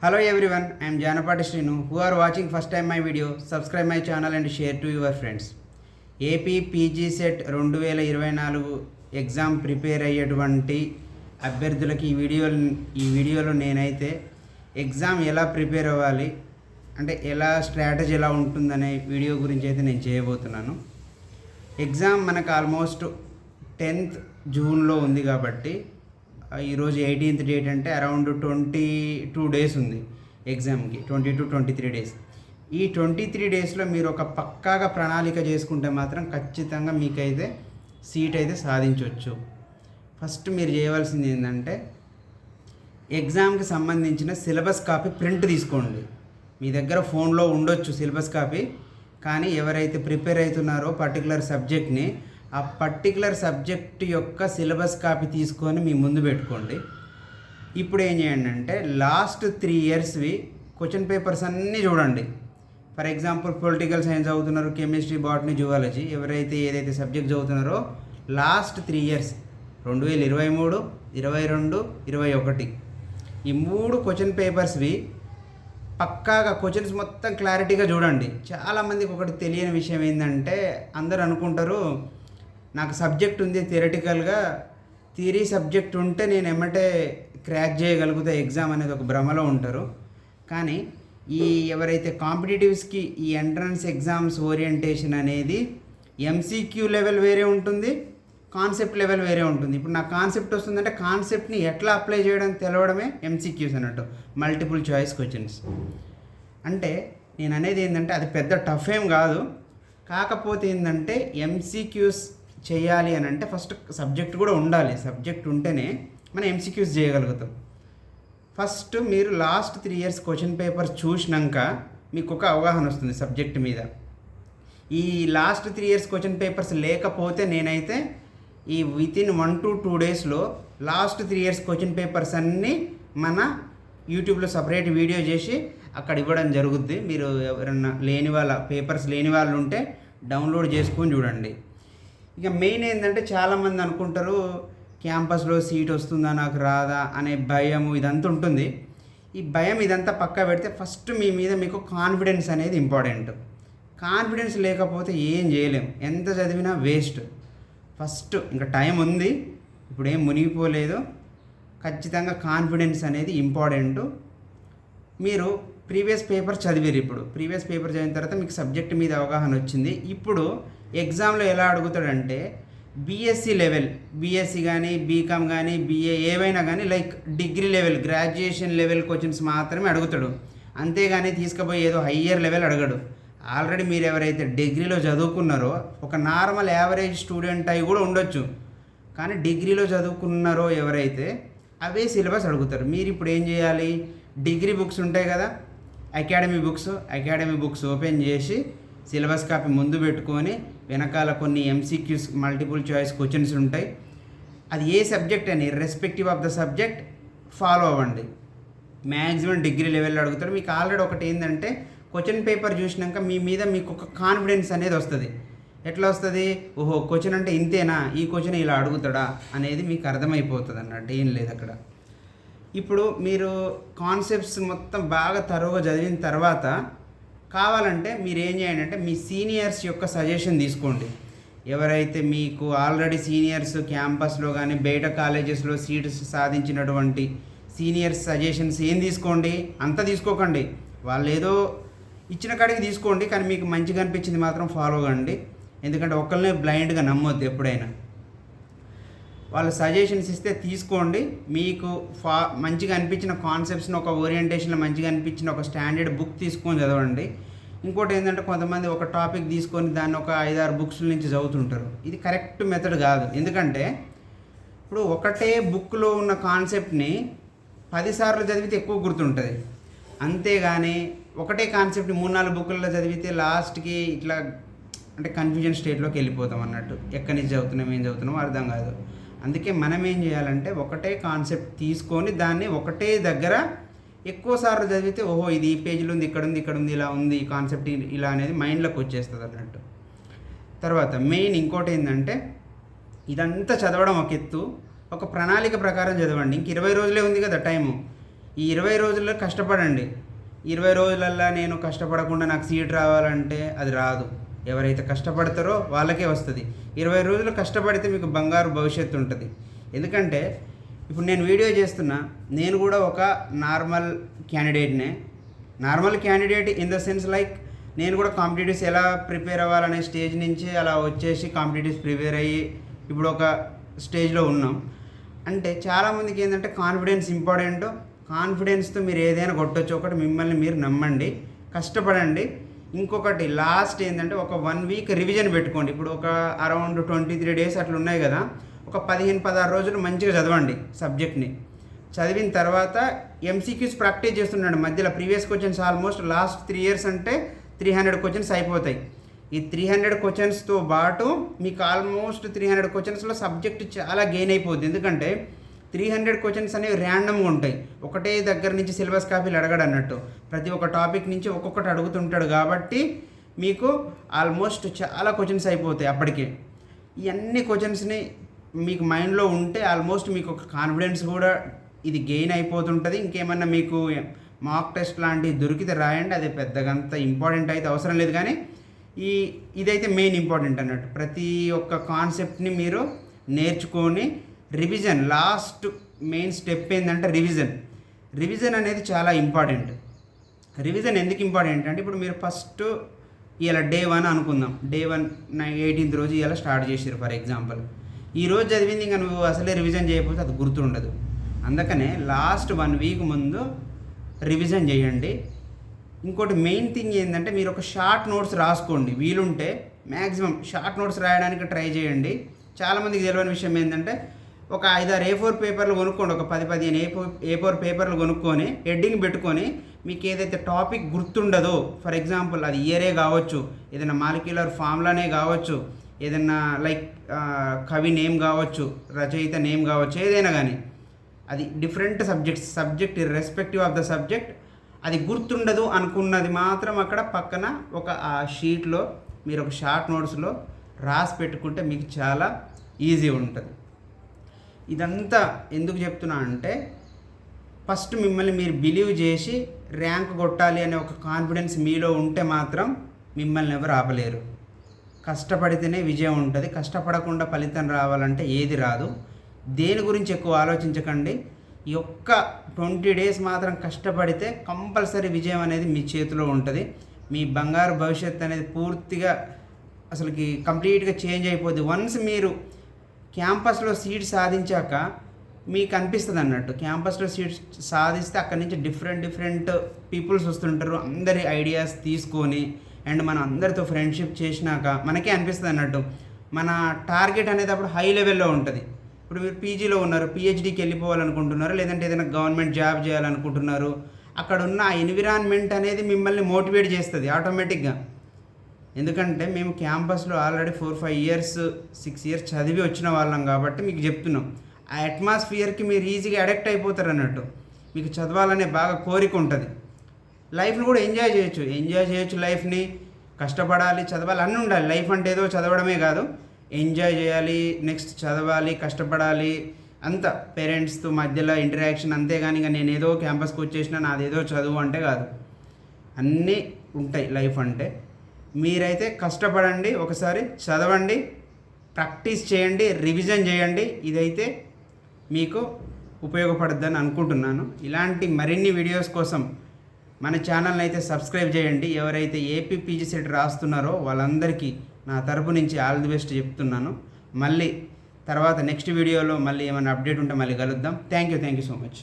Hello everyone, I am Janapati Srinu. Who are watching first time my video, subscribe my channel and share to your friends. AP PG set 2024 exam prepare అయ్యేటువంటి అభ్యర్థులకి ఈ వీడియోలో నేనైతే exam ఎలా prepare అవ్వాలి అంటే ఎలా strategy ఎలా ఉంటుందనే వీడియో గురించి అయితే నేను చేయబోతున్నాను. ఎగ్జామ్ మనకు ఆల్మోస్ట్ 10th జూన్లో ఉంది కాబట్టి ఈరోజు 18th డేట్ అంటే అరౌండ్ 22 డేస్ ఉంది ఎగ్జామ్కి, 22-23 డేస్. ఈ 23 డేస్లో మీరు ఒక పక్కాగా ప్రణాళిక చేసుకుంటే మాత్రం ఖచ్చితంగా మీకైతే సీట్ అయితే సాధించవచ్చు. ఫస్ట్ మీరు చేయవలసింది ఏంటంటే ఎగ్జామ్కి సంబంధించిన సిలబస్ కాపీ ప్రింట్ తీసుకోండి. మీ దగ్గర ఫోన్లో ఉండొచ్చు సిలబస్ కాపీ, కానీ ఎవరైతే ప్రిపేర్ అవుతున్నారో పర్టికులర్ సబ్జెక్ట్ని, ఆ పర్టికులర్ సబ్జెక్ట్ యొక్క సిలబస్ కాపీ తీసుకొని మీ ముందు పెట్టుకోండి. ఇప్పుడు ఏం చేయండి అంటే లాస్ట్ 3 ఇయర్స్వి క్వశ్చన్ పేపర్స్ అన్నీ చూడండి. ఫర్ ఎగ్జాంపుల్ పొలిటికల్ సైన్స్ చదువుతున్నారు, కెమిస్ట్రీ, బాటనీ, జువాలజీ, ఎవరైతే ఏదైతే సబ్జెక్ట్ చదువుతున్నారో లాస్ట్ 3 ఇయర్స్ 2023, 22, 21 ఈ 3 క్వశ్చన్ పేపర్స్వి పక్కాగా క్వశ్చన్స్ మొత్తం క్లారిటీగా చూడండి. చాలామందికి ఒకటి తెలియని విషయం ఏంటంటే అందరూ అనుకుంటారు నాకు సబ్జెక్ట్ ఉంది థియరిటికల్గా, థియరీ సబ్జెక్ట్ ఉంటే నేను ఎమ్మటే క్రాక్ చేయగలుగుతా ఎగ్జామ్ అనేది ఒక భ్రమలో ఉంటారు. కానీ ఎవరైతే కాంపిటేటివ్స్కి ఈ ఎంట్రన్స్ ఎగ్జామ్స్ ఓరియంటేషన్ అనేది ఎంసీక్యూ లెవెల్ వేరే ఉంటుంది, కాన్సెప్ట్ లెవెల్ వేరే ఉంటుంది. ఇప్పుడు నాకు కాన్సెప్ట్ వస్తుందంటే కాన్సెప్ట్ని ఎట్లా అప్లై చేయడం తెలవడమే ఎంసీక్యూస్ అన్నట్టు, మల్టిపుల్ చాయిస్ క్వశ్చన్స్. అంటే నేను అనేది ఏంటంటే అది పెద్ద టఫ్ ఏం కాదు. కాకపోతే ఏంటంటే ఎంసీక్యూస్ చేయాలి అని అంటే ఫస్ట్ సబ్జెక్ట్ కూడా ఉండాలి. సబ్జెక్ట్ ఉంటేనే మనం ఎంసీక్యూస్ చేయగలుగుతాం. ఫస్ట్ మీరు లాస్ట్ 3 ఇయర్స్ క్వశ్చన్ పేపర్స్ చూసినాక మీకు ఒక అవగాహన వస్తుంది సబ్జెక్ట్ మీద. ఈ లాస్ట్ 3 ఇయర్స్ క్వశ్చన్ పేపర్స్ లేకపోతే నేనైతే ఈ వితిన్ 1 to 2 డేస్లో లాస్ట్ 3 ఇయర్స్ క్వశ్చన్ పేపర్స్ అన్నీ మన యూట్యూబ్లో సపరేట్ వీడియో చేసి అక్కడ ఇవ్వడం జరుగుద్ది. మీరు ఎవరన్నా పేపర్స్ లేని వాళ్ళు ఉంటే డౌన్లోడ్ చేసుకొని చూడండి. ఇక మెయిన్ ఏంటంటే చాలామంది అనుకుంటారు క్యాంపస్లో సీట్ వస్తుందా నాకు రాదా అనే భయము ఇదంతా ఉంటుంది. ఈ భయం ఇదంతా పక్కా పెడితే ఫస్ట్ మీ మీద మీకు కాన్ఫిడెన్స్ అనేది ఇంపార్టెంట్. కాన్ఫిడెన్స్ లేకపోతే ఏం చేయలేం, ఎంత చదివినా వేస్ట్. ఫస్ట్ ఇంకా టైం ఉంది, ఇప్పుడు ఏం మునిగిపోలేదు, ఖచ్చితంగా కాన్ఫిడెన్స్ అనేది ఇంపార్టెంట్. మీరు ప్రీవియస్ పేపర్ చదివారు, ఇప్పుడు ప్రీవియస్ పేపర్ చదివిన తర్వాత మీకు సబ్జెక్ట్ మీద అవగాహన వచ్చింది. ఇప్పుడు ఎగ్జామ్లో ఎలా అడుగుతాడంటే బీఎస్సీ లెవెల్, బీఎస్సీ కానీ బీకామ్ కానీ బీఏ ఏవైనా కానీ like degree level, graduation level questions మాత్రమే అడుగుతాడు. అంతేగాని తీసుకుపోయి ఏదో హయ్యర్ లెవెల్ అడగడు. ఆల్రెడీ మీరు ఎవరైతే డిగ్రీలో చదువుకున్నారో ఒక నార్మల్ యావరేజ్ స్టూడెంట్ అయి కూడా ఉండొచ్చు, కానీ డిగ్రీలో చదువుకున్నారో ఎవరైతే అవే సిలబస్ అడుగుతారు. మీరు ఇప్పుడు ఏం చేయాలి, డిగ్రీ బుక్స్ ఉంటాయి కదా, అకాడమీ బుక్స్ ఓపెన్ చేసి సిలబస్ కాపీ ముందు పెట్టుకొని వెనకాల కొన్ని ఎంసీక్యూస్ మల్టిపుల్ చాయిస్ క్వశ్చన్స్ ఉంటాయి. అది ఏ సబ్జెక్ట్ అని respective of the subject follow అవ్వండి. మ్యాక్సిమం డిగ్రీ లెవెల్లో అడుగుతాడు. మీకు ఆల్రెడీ ఒకటి ఏంటంటే క్వశ్చన్ పేపర్ చూసినాక మీ మీద మీకు ఒక కాన్ఫిడెన్స్ అనేది వస్తుంది. ఎట్లా వస్తుంది, ఓహో క్వశ్చన్ అంటే ఇంతేనా, ఈ క్వశ్చన్ ఇలా అడుగుతాడా అనేది మీకు అర్థమైపోతుంది అన్నట్టు, ఏం లేదు అక్కడ. ఇప్పుడు మీరు కాన్సెప్ట్స్ మొత్తం బాగా తరువుగా చదివిన తర్వాత కావాలంటే మీరు ఏం చేయండి అంటే మీ సీనియర్స్ యొక్క సజెషన్ తీసుకోండి. ఎవరైతే మీకు ఆల్రెడీ సీనియర్స్ క్యాంపస్లో కానీ బయట కాలేజెస్లో సీట్స్ సాధించినటువంటి సీనియర్స్ సజెషన్స్ ఏం తీసుకోండి, అంతా తీసుకోకండి. వాళ్ళు ఏదో ఇచ్చిన కాడికి తీసుకోండి, కానీ మీకు మంచిగా అనిపించింది మాత్రం ఫాలో కండి. ఎందుకంటే ఒకళ్ళనే బ్లైండ్గా నమ్మొద్దు ఎప్పుడైనా. వాళ్ళు సజెషన్స్ ఇస్తే తీసుకోండి. మీకు మంచిగా అనిపించిన కాన్సెప్ట్స్ని ఒక ఓరియంటేషన్లో మంచిగా అనిపించిన ఒక స్టాండర్డ్ బుక్ తీసుకొని చదవండి. ఇంకోటి ఏంటంటే కొంతమంది ఒక టాపిక్ తీసుకొని దాన్ని ఒక 5-6 బుక్స్ నుంచి చదువుతుంటారు. ఇది కరెక్ట్ మెథడ్ కాదు. ఎందుకంటే ఇప్పుడు ఒకటే బుక్లో ఉన్న కాన్సెప్ట్ని 10 సార్లు చదివితే ఎక్కువ గుర్తుంటుంది. అంతేగాని ఒకటే కాన్సెప్ట్ని 3-4 బుక్లలో చదివితే లాస్ట్కి ఇట్లా అంటే కన్ఫ్యూజన్ స్టేట్లోకి వెళ్ళిపోతాం అన్నట్టు, ఎక్కడి నుంచి చదువుతున్నాం ఏం చదువుతున్నామో అర్థం కాదు. అందుకే మనం ఏం చేయాలంటే ఒకటే కాన్సెప్ట్ తీసుకొని దాన్ని ఒకటే దగ్గర ఎక్కువ సార్లు చదివితే ఓహో ఇది ఈ పేజీలో ఉంది, ఇక్కడ ఉంది, ఇలా ఉంది, ఈ కాన్సెప్ట్ ఇలా అనేది మైండ్లోకి వచ్చేస్తుంది అన్నట్టు. తర్వాత మెయిన్ ఇంకోటి ఏంటంటే ఇదంతా చదవడం ఒక ఎత్తు, ఒక ప్రణాళిక ప్రకారం చదవండి. ఇంక 20 రోజులే ఉంది కదా టైము. ఈ 20 రోజుల్లో కష్టపడండి. 20 రోజులల్లా నేను కష్టపడకుండా నాకు సీట్ రావాలంటే అది రాదు. ఎవరైతే కష్టపడతారో వాళ్ళకే వస్తుంది. 20 రోజులు కష్టపడితే మీకు బంగారు భవిష్యత్తు ఉంటుంది. ఎందుకంటే ఇప్పుడు నేను వీడియో చేస్తున్నా, నేను కూడా ఒక నార్మల్ క్యాండిడేట్నే. Normal candidate in the sense like నేను కూడా కాంపిటేటివ్స్ ఎలా ప్రిపేర్ అవ్వాలనే స్టేజ్ నుంచి అలా వచ్చేసి కాంపిటేటివ్స్ ప్రిపేర్ అయ్యి ఇప్పుడు ఒక స్టేజ్లో ఉన్నాం. అంటే చాలామందికి ఏంటంటే కాన్ఫిడెన్స్ ఇంపార్టెంట్. కాన్ఫిడెన్స్తో మీరు ఏదైనా కొట్టొచ్చు. ఒకటి మిమ్మల్ని మీరు నమ్మండి, కష్టపడండి. ఇంకొకటి లాస్ట్ ఏంటంటే ఒక 1 వీక్ రివిజన్ పెట్టుకోండి. ఇప్పుడు ఒక అరౌండ్ 23 డేస్ అట్లా ఉన్నాయి కదా, ఒక 15-16 రోజులు మంచిగా చదవండి సబ్జెక్ట్ని. చదివిన తర్వాత ఎంసీక్యూస్ ప్రాక్టీస్ చేస్తున్నాడు మధ్యలో. Previous questions almost last 3 years అంటే 300 క్వశ్చన్స్ అయిపోతాయి. ఈ 300 క్వశ్చన్స్తో పాటు మీకు ఆల్మోస్ట్ 300 క్వశ్చన్స్లో సబ్జెక్ట్ చాలా గెయిన్ అయిపోద్ది. ఎందుకంటే 300 క్వశ్చన్స్ అనేవి ర్యాండమ్గా ఉంటాయి. ఒకటే దగ్గర నుంచి సిలబస్ కాపీలు అడగడు అన్నట్టు. ప్రతి ఒక్క టాపిక్ నుంచి ఒక్కొక్కటి అడుగుతుంటాడు కాబట్టి మీకు ఆల్మోస్ట్ చాలా క్వశ్చన్స్ అయిపోతాయి అప్పటికే. ఇవన్నీ క్వశ్చన్స్ని మీకు మైండ్లో ఉంటే ఆల్మోస్ట్ మీకు ఒక కాన్ఫిడెన్స్ కూడా ఇది గెయిన్ అయిపోతుంటుంది. ఇంకేమన్నా మీకు మాక్ టెస్ట్ లాంటివి దొరికితే రాయండి. అది పెద్దగా అంత ఇంపార్టెంట్ అయితే అవసరం లేదు, కానీ ఇదైతే మెయిన్ ఇంపార్టెంట్ అన్నట్టు. ప్రతి ఒక్క కాన్సెప్ట్ని మీరు నేర్చుకొని రివిజన్, లాస్ట్ మెయిన్ స్టెప్ ఏంటంటే రివిజన్ అనేది చాలా ఇంపార్టెంట్. రివిజన్ ఎందుకు ఇంపార్టెంట్ అంటే ఇప్పుడు మీరు ఫస్ట్ ఇలా Day 1 అనుకుందాం. Day 1 18th రోజు ఇలా స్టార్ట్ చేసారు ఫర్ ఎగ్జాంపుల్. ఈరోజు చదివింది ఇంకా నువ్వు అసలే రివిజన్ చేయకపోతే అది గుర్తుండదు. అందుకనే లాస్ట్ 1 వీక్ ముందు రివిజన్ చేయండి. ఇంకోటి మెయిన్ థింగ్ ఏంటంటే మీరు ఒక షార్ట్ నోట్స్ రాసుకోండి. వీలుంటే మ్యాక్సిమం షార్ట్ నోట్స్ రాయడానికి ట్రై చేయండి. చాలామందికి తెలియని విషయం ఏంటంటే ఒక 5-6 A4 పేపర్లు కొనుక్కోండి. ఒక 10-15 A4 పేపర్లు కొనుక్కొని హెడ్డింగ్ పెట్టుకొని మీకు ఏదైతే టాపిక్ గుర్తుండదో, ఫర్ ఎగ్జాంపుల్ అది ఇయరే కావచ్చు, ఏదైనా మాలిక్యులర్ ఫార్ములానే కావచ్చు, ఏదైనా లైక్ కవి నేమ్ కావచ్చు, రచయిత నేమ్ కావచ్చు, ఏదైనా కానీ అది different subject irrespective of the subject, అది గుర్తుండదు అనుకున్నది మాత్రం అక్కడ పక్కన ఒక ఆ షీట్లో మీరు ఒక షార్ట్ నోట్స్లో రాసి పెట్టుకుంటే మీకు చాలా ఈజీ ఉంటుంది. ఇదంతా ఎందుకు చెప్తున్నా అంటే ఫస్ట్ మిమ్మల్ని మీరు బిలీవ్ చేసి ర్యాంక్ కొట్టాలి అనే ఒక కాన్ఫిడెన్స్ మీలో ఉంటే మాత్రం మిమ్మల్ని ఎవరు ఆపలేరు. కష్టపడితేనే విజయం ఉంటుంది. కష్టపడకుండా ఫలితం రావాలంటే ఏది రాదు. దేని గురించి ఎక్కువ ఆలోచించకండి. ఈ ఒక్క 20 days మాత్రం కష్టపడితే కంపల్సరీ విజయం అనేది మీ చేతిలో ఉంటుంది. మీ బంగారు భవిష్యత్తు అనేది పూర్తిగా అసలుకి కంప్లీట్గా చేంజ్ అయిపోద్ది. వన్స్ మీరు క్యాంపస్లో సీట్ సాధించాక మీకు అనిపిస్తుంది అన్నట్టు. క్యాంపస్లో సీట్ సాధిస్తే అక్కడి నుంచి డిఫరెంట్ పీపుల్స్ వస్తుంటారు. అందరి ఐడియాస్ తీసుకొని అండ్ మనం అందరితో ఫ్రెండ్షిప్ చేసినాక మనకే అనిపిస్తుంది అన్నట్టు మన టార్గెట్ అనేది అప్పుడు హై లెవెల్లో ఉంటుంది. ఇప్పుడు మీరు పీజీలో ఉన్నారు, పిహెచ్డీకి వెళ్ళిపోవాలనుకుంటున్నారు, లేదంటే ఏదైనా గవర్నమెంట్ జాబ్ చేయాలనుకుంటున్నారు. అక్కడ ఉన్న ఆ ఎన్విరాన్మెంట్ అనేది మిమ్మల్ని మోటివేట్ చేస్తుంది ఆటోమేటిక్గా. ఎందుకంటే మేము క్యాంపస్లో ఆల్రెడీ 4-5 years 6 years చదివి వచ్చిన వాళ్ళం కాబట్టి మీకు చెప్తున్నాం. ఆ అట్మాస్ఫియర్కి మీరు ఈజీగా అడెక్ట్ అయిపోతారు అన్నట్టు. మీకు చదవాలనే బాగా కోరిక ఉంటుంది. లైఫ్ని కూడా ఎంజాయ్ చేయొచ్చు లైఫ్ని. కష్టపడాలి, చదవాలి, అన్నీ ఉండాలి. లైఫ్ అంటే ఏదో చదవడమే కాదు, ఎంజాయ్ చేయాలి, నెక్స్ట్ చదవాలి, కష్టపడాలి, అంతా పేరెంట్స్తో మధ్యలో ఇంటరాక్షన్. అంతేగాని ఇక నేను ఏదో క్యాంపస్కి వచ్చేసిన నాదేదో చదువు అంటే కాదు. అన్నీ ఉంటాయి లైఫ్ అంటే. మీరైతే కష్టపడండి, ఒకసారి చదవండి, ప్రాక్టీస్ చేయండి, రివిజన్ చేయండి. ఇదైతే మీకు ఉపయోగపడుద్దని అనుకుంటున్నాను. ఇలాంటి మరిన్ని వీడియోస్ కోసం మన ఛానల్ని అయితే సబ్స్క్రైబ్ చేయండి. ఎవరైతే ఏపీ పీజీ సెట్ రాస్తున్నారో వాళ్ళందరికీ నా తరపు నుంచి ఆల్ ది బెస్ట్ చెప్తున్నాను. మళ్ళీ తర్వాత నెక్స్ట్ వీడియోలో మళ్ళీ ఏమైనా అప్డేట్ ఉంటే మళ్ళీ కలుద్దాం. Thank you so much.